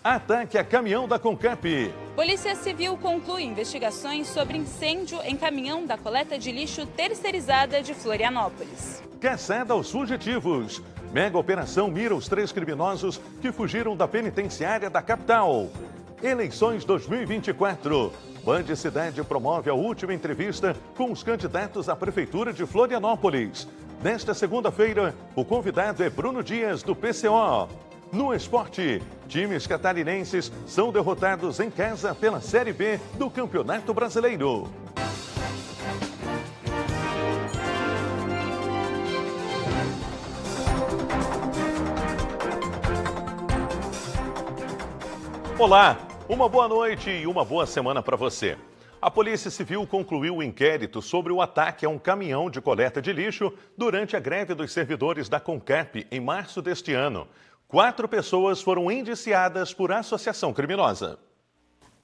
Ataque a caminhão da CONCAP. Polícia Civil conclui investigações sobre incêndio em caminhão da coleta de lixo terceirizada de Florianópolis. Caçada aos fugitivos. Mega operação mira os 3 criminosos que fugiram da penitenciária da capital. Eleições 2024. Band Cidade promove a última entrevista com os candidatos à Prefeitura de Florianópolis. Nesta segunda-feira, o convidado é Bruno Dias, do PCO. No esporte, times catarinenses são derrotados em casa pela Série B do Campeonato Brasileiro. Olá, uma boa noite e uma boa semana para você. A Polícia Civil concluiu o inquérito sobre o ataque a um caminhão de coleta de lixo durante a greve dos servidores da CONCAP em março deste ano. 4 pessoas foram indiciadas por associação criminosa.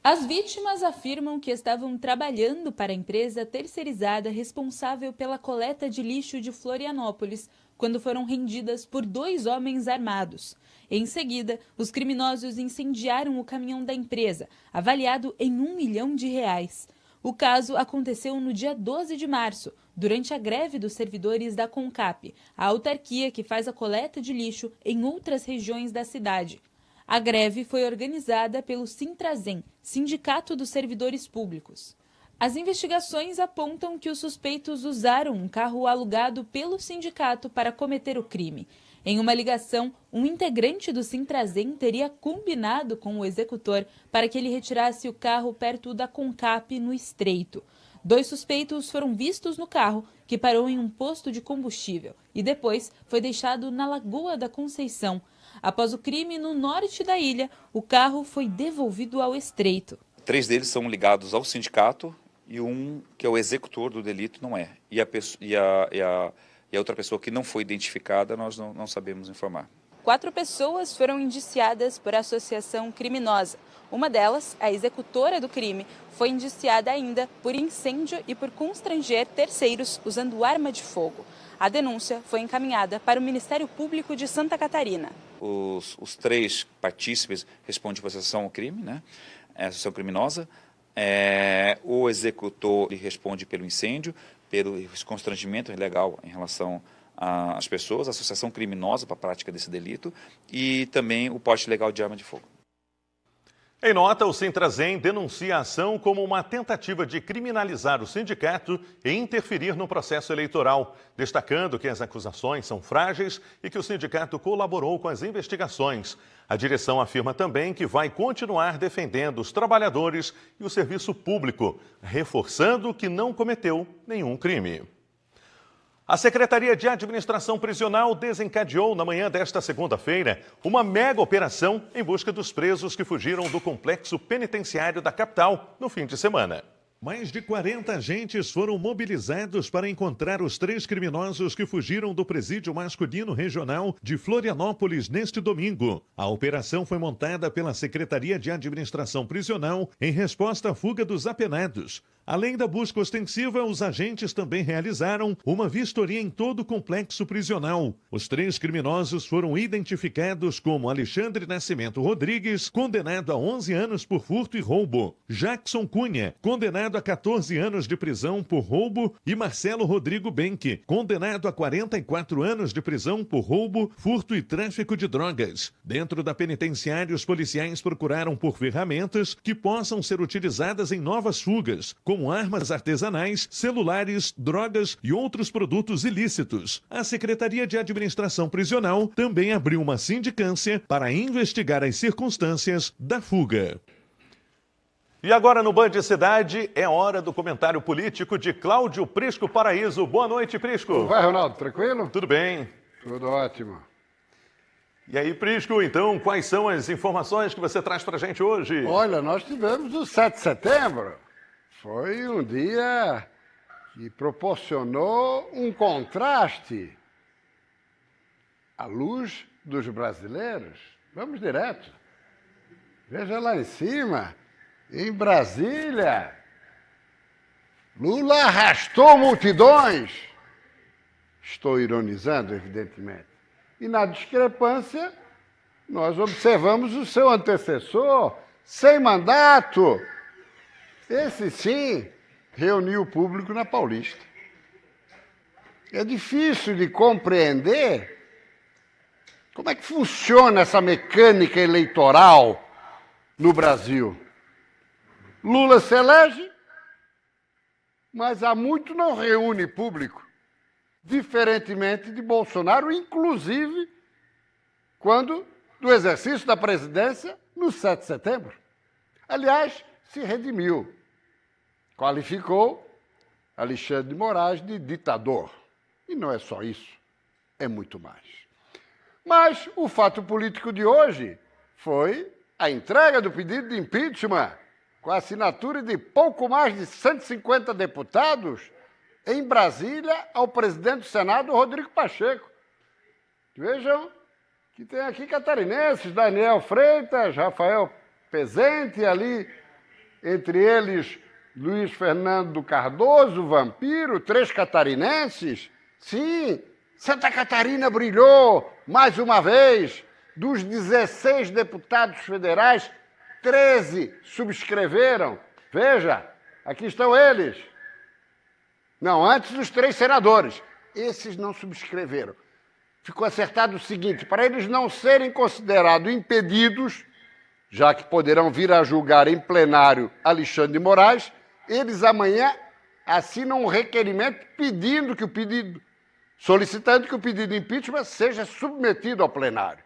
As vítimas afirmam que estavam trabalhando para a empresa terceirizada responsável pela coleta de lixo de Florianópolis, quando foram rendidas por 2 homens armados. Em seguida, os criminosos incendiaram o caminhão da empresa, avaliado em R$1 milhão. O caso aconteceu no dia 12 de março, durante a greve dos servidores da CONCAP, a autarquia que faz a coleta de lixo em outras regiões da cidade. A greve foi organizada pelo Sintrazem, Sindicato dos Servidores Públicos. As investigações apontam que os suspeitos usaram um carro alugado pelo sindicato para cometer o crime. Em uma ligação, um integrante do Sintrazem teria combinado com o executor para que ele retirasse o carro perto da CONCAP, no Estreito. 2 suspeitos foram vistos no carro, que parou em um posto de combustível, e depois foi deixado na Lagoa da Conceição. Após o crime no norte da ilha, o carro foi devolvido ao Estreito. 3 deles são ligados ao sindicato e um, que é o executor do delito, não é. E a outra pessoa que não foi identificada, nós não sabemos informar. 4 pessoas foram indiciadas por associação criminosa. Uma delas, a executora do crime, foi indiciada ainda por incêndio e por constranger terceiros usando arma de fogo. A denúncia foi encaminhada para o Ministério Público de Santa Catarina. Os 3 partícipes respondem por associação ao crime, né? Associação criminosa. O executor responde pelo incêndio, pelo constrangimento ilegal em relação às pessoas, associação criminosa para a prática desse delito e também o porte ilegal de arma de fogo. Em nota, o Sintrazem denuncia a ação como uma tentativa de criminalizar o sindicato e interferir no processo eleitoral, destacando que as acusações são frágeis e que o sindicato colaborou com as investigações. A direção afirma também que vai continuar defendendo os trabalhadores e o serviço público, reforçando que não cometeu nenhum crime. A Secretaria de Administração Prisional desencadeou na manhã desta segunda-feira uma mega operação em busca dos presos que fugiram do complexo penitenciário da capital no fim de semana. Mais de 40 agentes foram mobilizados para encontrar os 3 criminosos que fugiram do presídio masculino regional de Florianópolis neste domingo. A operação foi montada pela Secretaria de Administração Prisional em resposta à fuga dos apenados. Além da busca ostensiva, os agentes também realizaram uma vistoria em todo o complexo prisional. Os 3 criminosos foram identificados como Alexandre Nascimento Rodrigues, condenado a 11 anos por furto e roubo, Jackson Cunha, condenado a 14 anos de prisão por roubo, e Marcelo Rodrigo Benck, condenado a 44 anos de prisão por roubo, furto e tráfico de drogas. Dentro da penitenciária, os policiais procuraram por ferramentas que possam ser utilizadas em novas fugas, como armas artesanais, celulares, drogas e outros produtos ilícitos. A Secretaria de Administração Prisional também abriu uma sindicância para investigar as circunstâncias da fuga. E agora no Band Cidade é hora do comentário político de Cláudio Prisco Paraíso. Boa noite, Prisco. Vai, Ronaldo, tranquilo? Tudo bem. Tudo ótimo. E aí, Prisco, então, quais são as informações que você traz para a gente hoje? Olha, nós tivemos o 7 de setembro. Foi um dia que proporcionou um contraste à luz dos brasileiros. Vamos direto. Veja lá em cima, em Brasília, Lula arrastou multidões. Estou ironizando, evidentemente. E na discrepância, nós observamos o seu antecessor sem mandato. Esse sim reuniu o público na Paulista. É difícil de compreender como é que funciona essa mecânica eleitoral no Brasil. Lula se elege, mas há muito não reúne público, diferentemente de Bolsonaro, inclusive quando do exercício da presidência no 7 de setembro. Aliás, se redimiu, qualificou Alexandre de Moraes de ditador. E não é só isso, é muito mais. Mas o fato político de hoje foi a entrega do pedido de impeachment, com a assinatura de pouco mais de 150 deputados, em Brasília, ao presidente do Senado, Rodrigo Pacheco. Vejam que tem aqui catarinenses, Daniel Freitas, Rafael Pezente, ali, entre eles, Luiz Fernando Cardoso, Vampiro, 3 catarinenses. Sim, Santa Catarina brilhou mais uma vez. Dos 16 deputados federais, 13 subscreveram. Veja, aqui estão eles. Não, antes dos 3 senadores. Esses não subscreveram. Ficou acertado o seguinte, para eles não serem considerados impedidos, já que poderão vir a julgar em plenário Alexandre de Moraes, eles amanhã assinam um requerimento solicitando que o pedido de impeachment seja submetido ao plenário.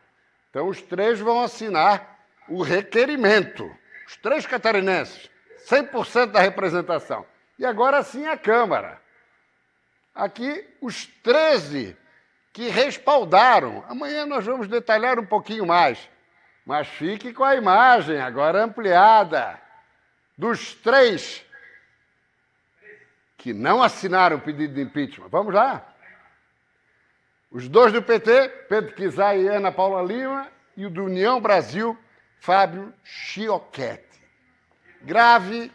Então, os 3 vão assinar o requerimento. Os 3 catarinenses, 100% da representação. E agora sim a Câmara. Aqui, os 13 que respaldaram. Amanhã nós vamos detalhar um pouquinho mais. Mas fique com a imagem, agora ampliada. Dos 3 que não assinaram o pedido de impeachment. Vamos lá? Os 2 do PT, Pedro Kizai e Ana Paula Lima, e o do União Brasil, Fábio Chiocchetti. Grave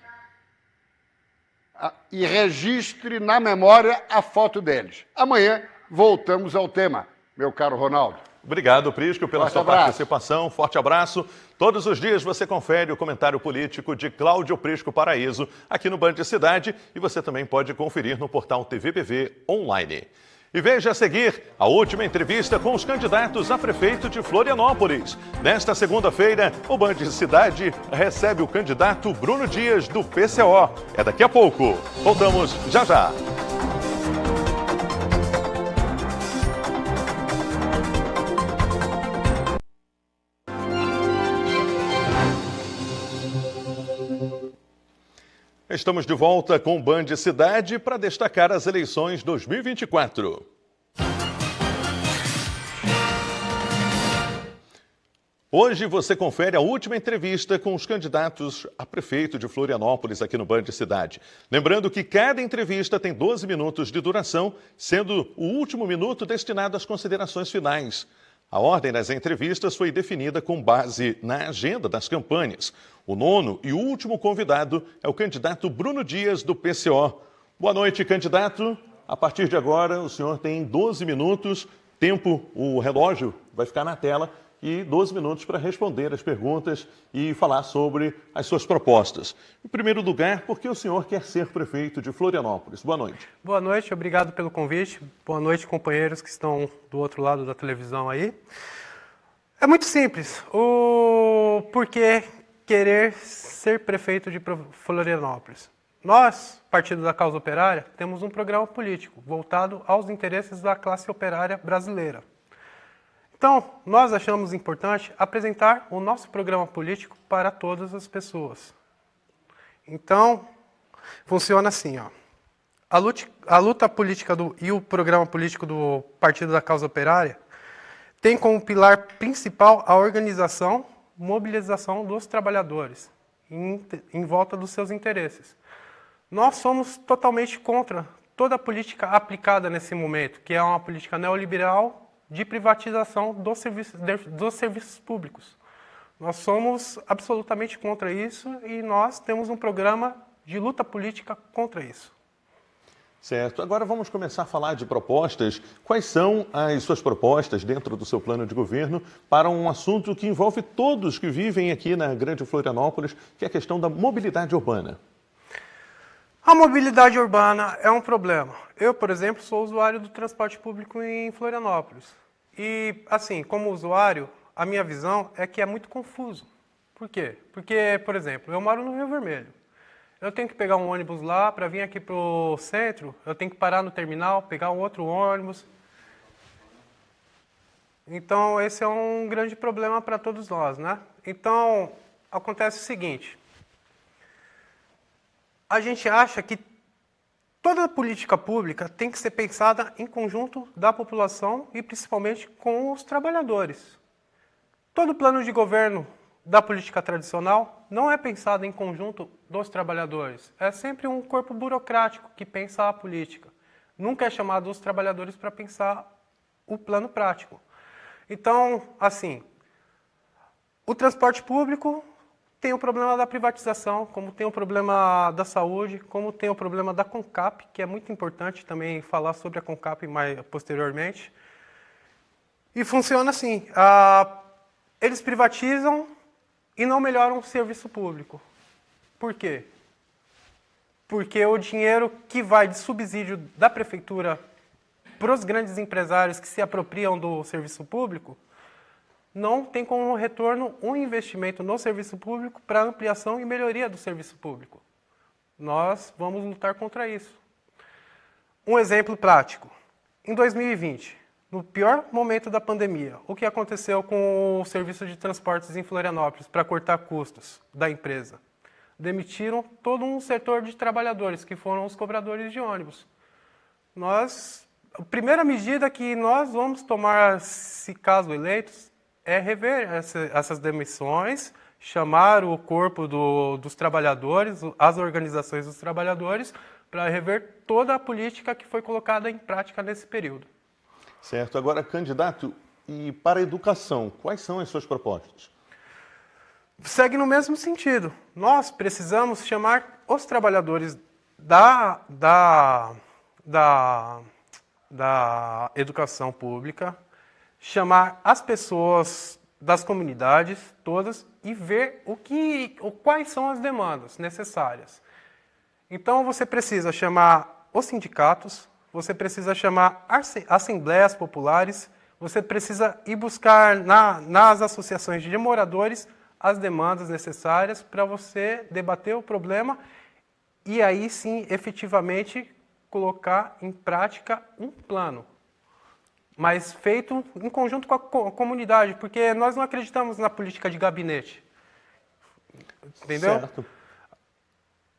e registre na memória a foto deles. Amanhã voltamos ao tema, meu caro Ronaldo. Obrigado, Prisco, pela sua participação. Forte abraço. Todos os dias você confere o comentário político de Cláudio Prisco Paraíso aqui no Band Cidade e você também pode conferir no portal TVPV Online. E veja a seguir a última entrevista com os candidatos a prefeito de Florianópolis. Nesta segunda-feira, o Band Cidade recebe o candidato Bruno Dias, do PCO. É daqui a pouco. Voltamos já já. Estamos de volta com o Band Cidade para destacar as eleições 2024. Hoje você confere a última entrevista com os candidatos a prefeito de Florianópolis aqui no Band Cidade. Lembrando que cada entrevista tem 12 minutos de duração, sendo o último minuto destinado às considerações finais. A ordem das entrevistas foi definida com base na agenda das campanhas. O 9º e último convidado é o candidato Bruno Dias, do PCO. Boa noite, candidato. A partir de agora, o senhor tem 12 minutos. O relógio vai ficar na tela e 12 minutos para responder as perguntas e falar sobre as suas propostas. Em primeiro lugar, por que o senhor quer ser prefeito de Florianópolis? Boa noite. Boa noite, obrigado pelo convite. Boa noite, companheiros que estão do outro lado da televisão aí. É muito simples. O porquê querer ser prefeito de Florianópolis? Nós, Partido da Causa Operária, temos um programa político voltado aos interesses da classe operária brasileira. Então, nós achamos importante apresentar o nosso programa político para todas as pessoas. Então, funciona assim, ó. A luta política e o programa político do Partido da Causa Operária tem como pilar principal a organização, mobilização dos trabalhadores em volta dos seus interesses. Nós somos totalmente contra toda a política aplicada nesse momento, que é uma política neoliberal de privatização dos serviços públicos. Nós somos absolutamente contra isso e nós temos um programa de luta política contra isso. Certo. Agora vamos começar a falar de propostas. Quais são as suas propostas dentro do seu plano de governo para um assunto que envolve todos que vivem aqui na Grande Florianópolis, que é a questão da mobilidade urbana? A mobilidade urbana é um problema. Eu, por exemplo, sou usuário do transporte público em Florianópolis. E, assim, como usuário, a minha visão é que é muito confuso. Por quê? Porque, por exemplo, eu moro no Rio Vermelho. Eu tenho que pegar um ônibus lá para vir aqui para o centro, eu tenho que parar no terminal, pegar um outro ônibus. Então, esse é um grande problema para todos nós, né? Então, acontece o seguinte. A gente acha que toda a política pública tem que ser pensada em conjunto da população e principalmente com os trabalhadores. Todo plano de governo da política tradicional não é pensado em conjunto dos trabalhadores. É sempre um corpo burocrático que pensa a política. Nunca é chamado os trabalhadores para pensar o plano prático. Então, assim, o transporte público tem o problema da privatização, como tem o problema da saúde, como tem o problema da CONCAP, que é muito importante também falar sobre a CONCAP mais posteriormente. E funciona assim, eles privatizam e não melhoram o serviço público. Por quê? Porque o dinheiro que vai de subsídio da prefeitura para os grandes empresários que se apropriam do serviço público não tem como retorno um investimento no serviço público para ampliação e melhoria do serviço público. Nós vamos lutar contra isso. Um exemplo prático. Em 2020, no pior momento da pandemia, o que aconteceu com o serviço de transportes em Florianópolis para cortar custos da empresa? Demitiram todo um setor de trabalhadores, que foram os cobradores de ônibus. A primeira medida que nós vamos tomar, se caso eleitos, é rever essas demissões, chamar o corpo dos trabalhadores, as organizações dos trabalhadores, para rever toda a política que foi colocada em prática nesse período. Certo. Agora, candidato, e para a educação, quais são as suas propostas? Segue no mesmo sentido. Nós precisamos chamar os trabalhadores da educação pública, chamar as pessoas das comunidades todas e ver quais são as demandas necessárias. Então, você precisa chamar os sindicatos, você precisa chamar assembleias populares, você precisa ir buscar nas associações de moradores as demandas necessárias para você debater o problema e aí sim, efetivamente, colocar em prática um plano, mas feito em conjunto com a comunidade, porque nós não acreditamos na política de gabinete. Entendeu? Certo.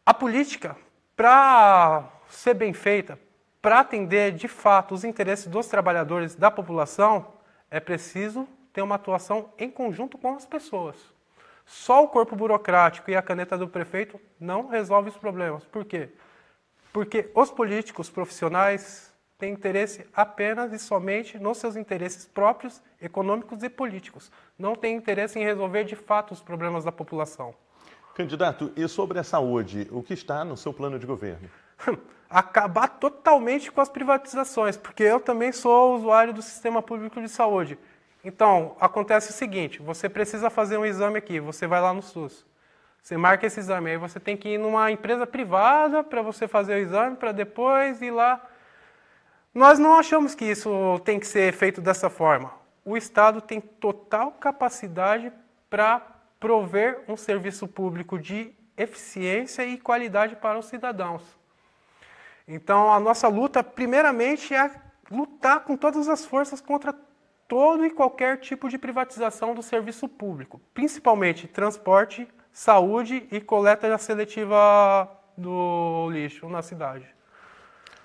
A política, para ser bem feita, para atender de fato os interesses dos trabalhadores da população, é preciso ter uma atuação em conjunto com as pessoas. Só o corpo burocrático e a caneta do prefeito não resolve os problemas. Por quê? Porque os políticos profissionais têm interesse apenas e somente nos seus interesses próprios, econômicos e políticos. Não têm interesse em resolver de fato os problemas da população. Candidato, e sobre a saúde, o que está no seu plano de governo? Acabar totalmente com as privatizações, porque eu também sou usuário do sistema público de saúde. Então, acontece o seguinte, você precisa fazer um exame aqui, você vai lá no SUS. Você marca esse exame, aí você tem que ir numa empresa privada para você fazer o exame, para depois ir lá. Nós não achamos que isso tem que ser feito dessa forma. O Estado tem total capacidade para prover um serviço público de eficiência e qualidade para os cidadãos. Então, a nossa luta, primeiramente, é lutar com todas as forças contra todo e qualquer tipo de privatização do serviço público, principalmente transporte, saúde e coleta seletiva do lixo na cidade.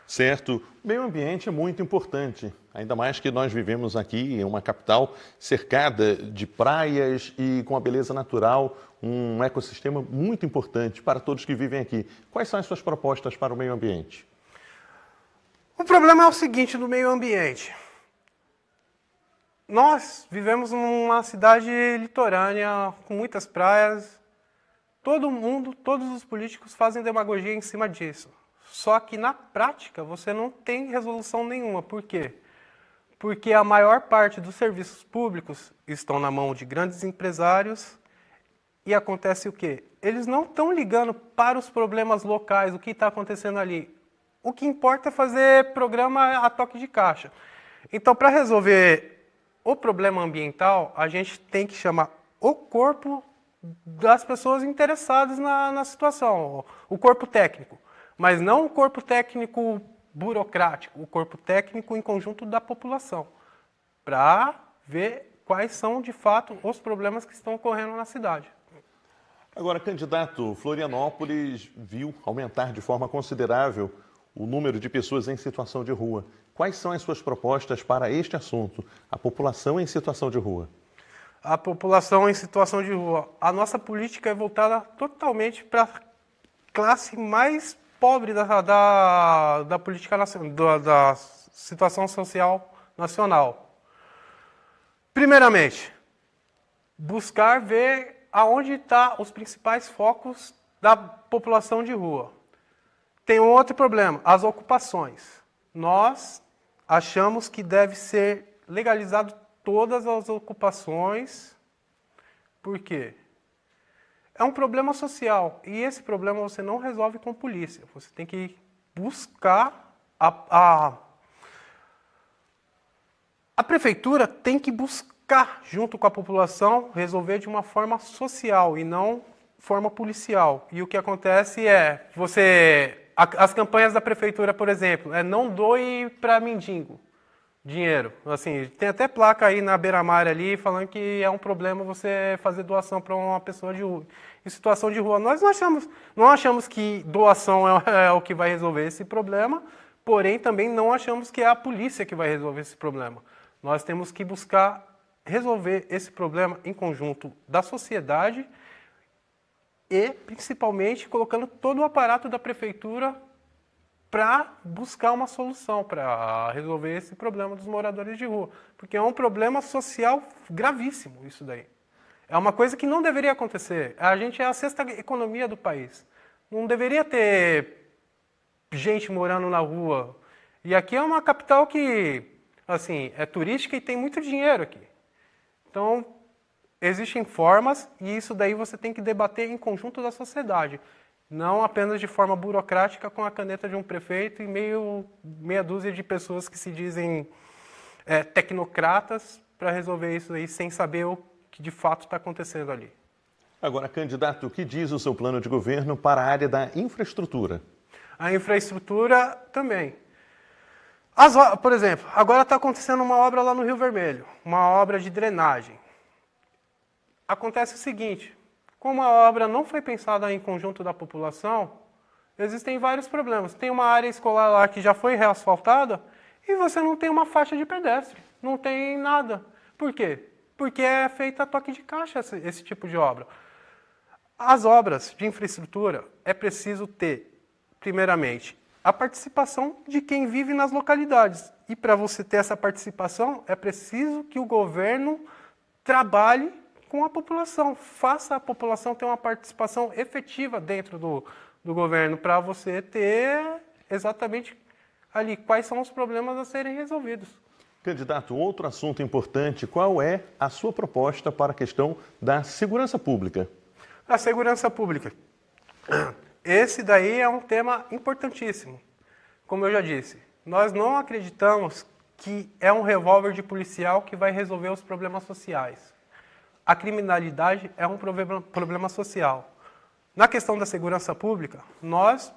Certo. Meio ambiente é muito importante, ainda mais que nós vivemos aqui em uma capital cercada de praias e com a beleza natural, um ecossistema muito importante para todos que vivem aqui. Quais são as suas propostas para o meio ambiente? O problema é o seguinte do meio ambiente. Nós vivemos numa cidade litorânea, com muitas praias. Todo mundo, todos os políticos fazem demagogia em cima disso. Só que na prática você não tem resolução nenhuma. Por quê? Porque a maior parte dos serviços públicos estão na mão de grandes empresários e acontece o quê? Eles não estão ligando para os problemas locais, o que está acontecendo ali. O que importa é fazer programa a toque de caixa. Então, para resolver o problema ambiental, a gente tem que chamar o corpo das pessoas interessadas na situação, o corpo técnico. Mas não o corpo técnico burocrático, o corpo técnico em conjunto da população, para ver quais são, de fato, os problemas que estão ocorrendo na cidade. Agora, candidato, Florianópolis viu aumentar de forma considerável o número de pessoas em situação de rua. Quais são as suas propostas para este assunto, a população em situação de rua? A população em situação de rua. A nossa política é voltada totalmente para a classe mais pobre da política nacional, da situação social nacional. Primeiramente, buscar ver aonde estão os principais focos da população de rua. Tem um outro problema, as ocupações. Nós achamos que deve ser legalizado todas as ocupações. Por quê? É um problema social e esse problema você não resolve com polícia. Você tem que buscar a prefeitura tem que buscar junto com a população resolver de uma forma social e não forma policial. E o que acontece é as campanhas da prefeitura, por exemplo, não doe para mendigo dinheiro. Assim, tem até placa aí na beira-mar ali falando que é um problema você fazer doação para uma pessoa de rua. Em situação de rua, nós não achamos que doação é o que vai resolver esse problema, porém também não achamos que é a polícia que vai resolver esse problema. Nós temos que buscar resolver esse problema em conjunto da sociedade e, principalmente, colocando todo o aparato da prefeitura para buscar uma solução, para resolver esse problema dos moradores de rua. Porque é um problema social gravíssimo isso daí. É uma coisa que não deveria acontecer. A gente é a sexta economia do país. Não deveria ter gente morando na rua. E aqui é uma capital que, assim, é turística e tem muito dinheiro aqui. Então, existem formas e isso daí você tem que debater em conjunto da sociedade. Não apenas de forma burocrática com a caneta de um prefeito e meia dúzia de pessoas que se dizem tecnocratas para resolver isso aí sem saber o que de fato está acontecendo ali. Agora, candidato, o que diz o seu plano de governo para a área da infraestrutura? A infraestrutura também. Por exemplo, agora está acontecendo uma obra lá no Rio Vermelho, uma obra de drenagem. Acontece o seguinte, como a obra não foi pensada em conjunto da população, existem vários problemas. Tem uma área escolar lá que já foi reasfaltada e você não tem uma faixa de pedestre, não tem nada. Por quê? Porque é feita a toque de caixa esse tipo de obra. As obras de infraestrutura é preciso ter, primeiramente, a participação de quem vive nas localidades. E para você ter essa participação, é preciso que o governo trabalhe com a população, faça a população ter uma participação efetiva dentro do governo, para você ter exatamente ali quais são os problemas a serem resolvidos. Candidato, outro assunto importante, qual é a sua proposta para a questão da segurança pública? A segurança pública. Esse daí é um tema importantíssimo. Como eu já disse, nós não acreditamos que é um revólver de policial que vai resolver os problemas sociais. A criminalidade é um problema social. Na questão da segurança pública, nós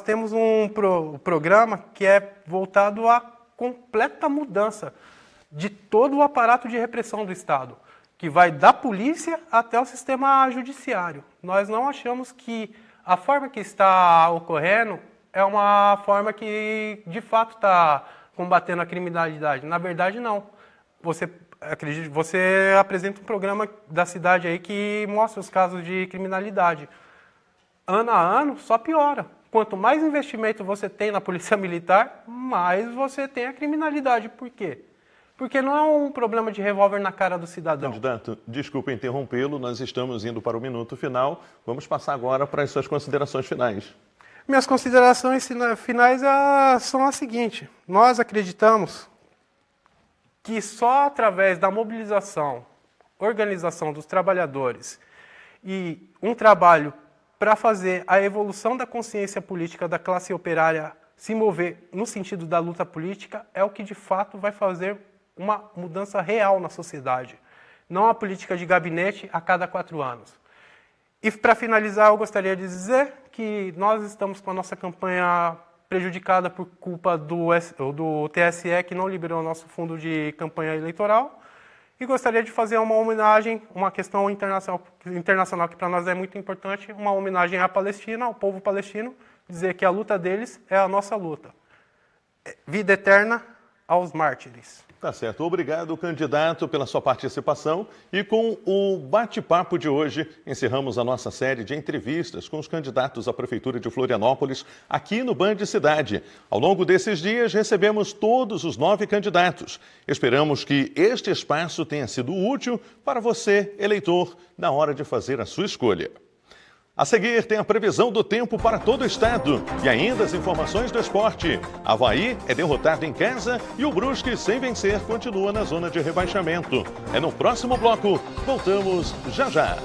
temos um programa que é voltado à completa mudança de todo o aparato de repressão do Estado, que vai da polícia até o sistema judiciário. Nós não achamos que a forma que está ocorrendo é uma forma que, de fato, está combatendo a criminalidade. Na verdade, não. Você apresenta um programa da cidade aí que mostra os casos de criminalidade. Ano a ano, só piora. Quanto mais investimento você tem na polícia militar, mais você tem a criminalidade. Por quê? Porque não é um problema de revólver na cara do cidadão. Candidato, desculpa interrompê-lo, nós estamos indo para o minuto final. Vamos passar agora para as suas considerações finais. Minhas considerações finais são as seguintes. Nós acreditamos que só através da mobilização, organização dos trabalhadores e um trabalho para fazer a evolução da consciência política da classe operária se mover no sentido da luta política é o que de fato vai fazer uma mudança real na sociedade, não a política de gabinete a cada 4 anos. E para finalizar, eu gostaria de dizer que nós estamos com a nossa campanha prejudicada por culpa do TSE, que não liberou o nosso fundo de campanha eleitoral. E gostaria de fazer uma homenagem, uma questão internacional que para nós é muito importante, uma homenagem à Palestina, ao povo palestino, dizer que a luta deles é a nossa luta. Vida eterna aos mártires. Tá certo. Obrigado, candidato, pela sua participação. E com o bate-papo de hoje, encerramos a nossa série de entrevistas com os candidatos à Prefeitura de Florianópolis, aqui no Band Cidade. Ao longo desses dias, recebemos todos os 9 candidatos. Esperamos que este espaço tenha sido útil para você, eleitor, na hora de fazer a sua escolha. A seguir, tem a previsão do tempo para todo o estado e ainda as informações do esporte. Avaí é derrotado em casa e o Brusque, sem vencer, continua na zona de rebaixamento. É no próximo bloco. Voltamos já já.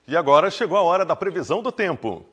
E agora chegou a hora da previsão do tempo.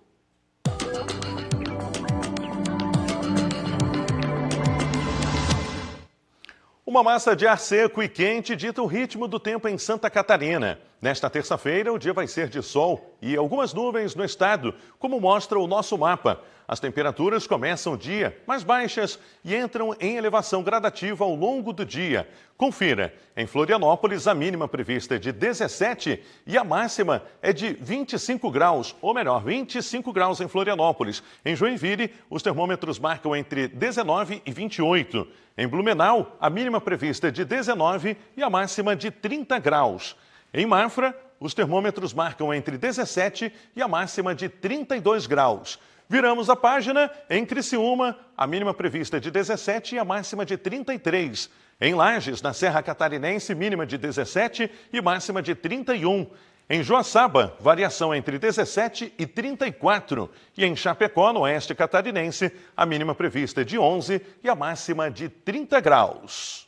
Uma massa de ar seco e quente dita o ritmo do tempo em Santa Catarina. Nesta terça-feira, o dia vai ser de sol e algumas nuvens no estado, como mostra o nosso mapa. As temperaturas começam o dia mais baixas e entram em elevação gradativa ao longo do dia. Confira, em Florianópolis, a mínima prevista é de 17 e a máxima é de 25 graus, ou melhor, 25 graus em Florianópolis. Em Joinville, os termômetros marcam entre 19 e 28. Em Blumenau, a mínima prevista é de 19 e a máxima de 30 graus. Em Mafra, os termômetros marcam entre 17 e a máxima de 32 graus. Viramos a página, em Criciúma, a mínima prevista é de 17 e a máxima de 33. Em Lages, na Serra Catarinense, mínima de 17 e máxima de 31. Em Joaçaba, variação entre 17 e 34. E em Chapecó, no Oeste Catarinense, a mínima prevista é de 11 e a máxima de 30 graus.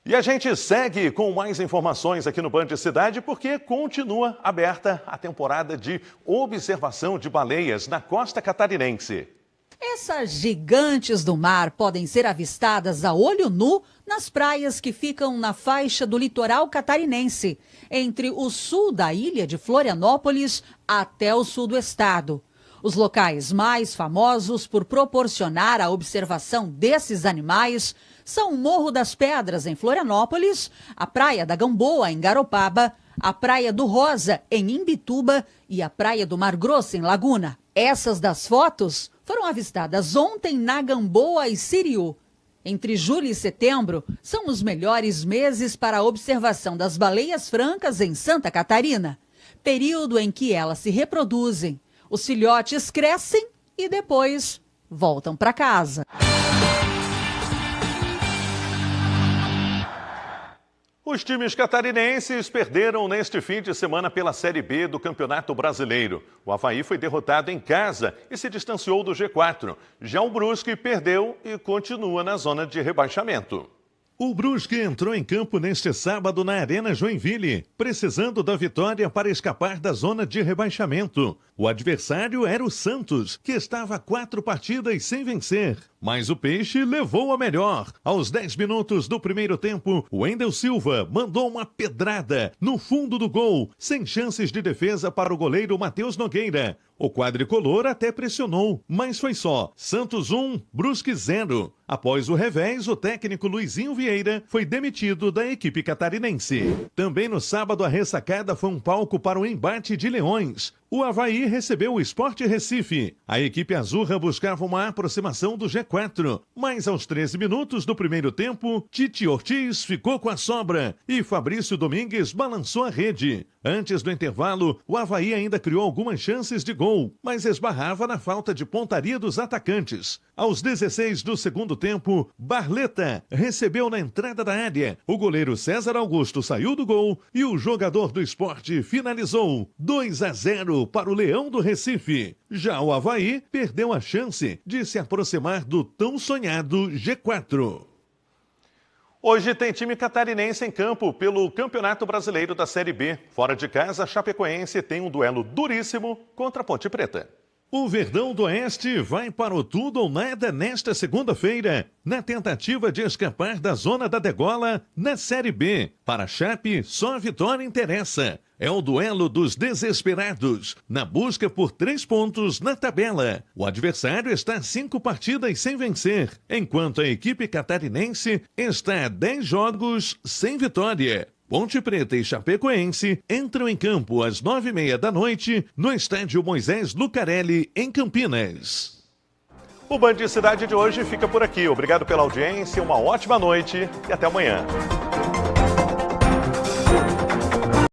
E a gente segue com mais informações aqui no Band Cidade, porque continua aberta a temporada de observação de baleias na costa catarinense. Essas gigantes do mar podem ser avistadas a olho nu nas praias que ficam na faixa do litoral catarinense, entre o sul da ilha de Florianópolis até o sul do estado. Os locais mais famosos por proporcionar a observação desses animais são o Morro das Pedras, em Florianópolis, a Praia da Gamboa, em Garopaba, a Praia do Rosa, em Imbituba e a Praia do Mar Grosso, em Laguna. Essas das fotos foram avistadas ontem na Gamboa e Siriu. Entre julho e setembro, são os melhores meses para a observação das baleias francas em Santa Catarina, período em que elas se reproduzem. Os filhotes crescem e depois voltam para casa. Os times catarinenses perderam neste fim de semana pela Série B do Campeonato Brasileiro. O Avaí foi derrotado em casa e se distanciou do G4. Já o Brusque perdeu e continua na zona de rebaixamento. O Brusque entrou em campo neste sábado na Arena Joinville, precisando da vitória para escapar da zona de rebaixamento. O adversário era o Santos, que estava a 4 partidas sem vencer. Mas o Peixe levou a melhor. Aos 10 minutos do primeiro tempo, o Wendel Silva mandou uma pedrada no fundo do gol, sem chances de defesa para o goleiro Matheus Nogueira. O quadricolor até pressionou, mas foi só. Santos 1, Brusque 0. Após o revés, o técnico Luizinho Vieira foi demitido da equipe catarinense. Também no sábado, a ressacada foi um palco para o embate de leões. o Avaí recebeu o Sport Recife. A equipe azurra buscava uma aproximação do G4, mas aos 13 minutos do primeiro tempo, Tite Ortiz ficou com a sobra e Fabrício Domingues balançou a rede. Antes do intervalo, o Avaí ainda criou algumas chances de gol, mas esbarrava na falta de pontaria dos atacantes. Aos 16 do segundo tempo, Barleta recebeu na entrada da área. O goleiro César Augusto saiu do gol e o jogador do Sport finalizou 2-0 para o Leão do Recife. Já o Avaí perdeu a chance de se aproximar do tão sonhado G4. Hoje tem time catarinense em campo pelo Campeonato Brasileiro da Série B. Fora de casa, a Chapecoense tem um duelo duríssimo contra a Ponte Preta. O Verdão do Oeste vai para o tudo ou nada nesta segunda-feira, na tentativa de escapar da zona da degola na Série B. Para a Chape, só a vitória interessa. É o duelo dos desesperados, na busca por 3 pontos na tabela. O adversário está a 5 partidas sem vencer, enquanto a equipe catarinense está a 10 jogos sem vitória. Ponte Preta e Chapecoense entram em campo às 9h30 da noite no estádio Moisés Lucarelli, em Campinas. O Band de Cidade de hoje fica por aqui. Obrigado pela audiência, uma ótima noite e até amanhã.